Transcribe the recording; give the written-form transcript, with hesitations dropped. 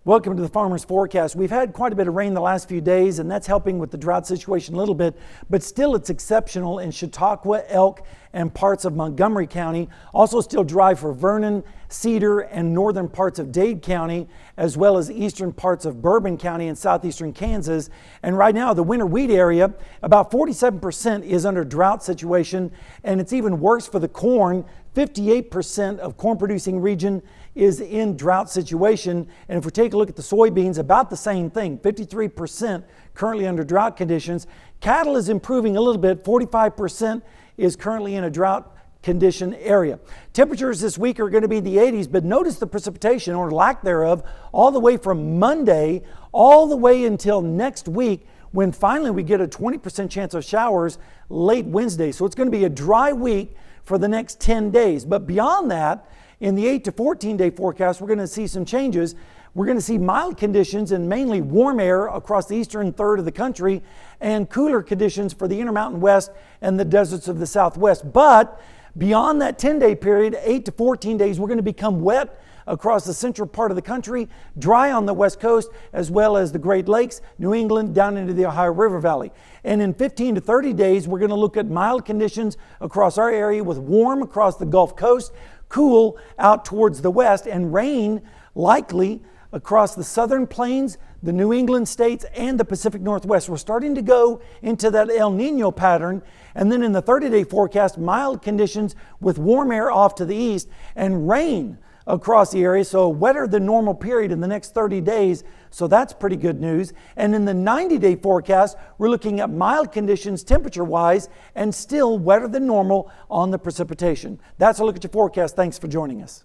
Welcome to the Farmer's Forecast. We've had quite a bit of rain the last few days, and that's helping with the drought situation a little bit, but still it's exceptional in Chautauqua, Elk, and parts of Montgomery County. Also still dry for Vernon, Cedar, and northern parts of Dade County, as well as eastern parts of Bourbon County and southeastern Kansas. And right now, the winter wheat area, about 47% is under drought situation, and it's even worse for the corn. 58% of corn producing region is in drought situation. And if we take a look at the soybeans, about the same thing, 53% currently under drought conditions. Cattle is improving a little bit, 45% is currently in a drought condition area. Temperatures this week are going to be in the 80s, but notice the precipitation or lack thereof all the way from Monday all the way until next week, when finally we get a 20% chance of showers late Wednesday. So it's going to be a dry week for the next 10 days. But beyond that, in the 8 to 14 day forecast, we're going to see some changes. We're going to see mild conditions and mainly warm air across the eastern third of the country, and cooler conditions for the Intermountain West and the deserts of the Southwest. But beyond that 10-day period, 8 to 14 days, we're going to become wet across the central part of the country, dry on the West Coast, as well as the Great Lakes, New England, down into the Ohio River Valley. And in 15 to 30 days, we're going to look at mild conditions across our area with warm across the Gulf Coast, cool out towards the west, and rain likely across the southern plains, the New England states, and the Pacific Northwest. We're starting to go into that El Nino pattern. And then in the 30-day forecast, mild conditions with warm air off to the east and rain across the area, so a wetter than normal period in the next 30 days. So that's pretty good news. And in the 90-day forecast, we're looking at mild conditions temperature-wise and still wetter than normal on the precipitation. That's a look at your forecast. Thanks for joining us.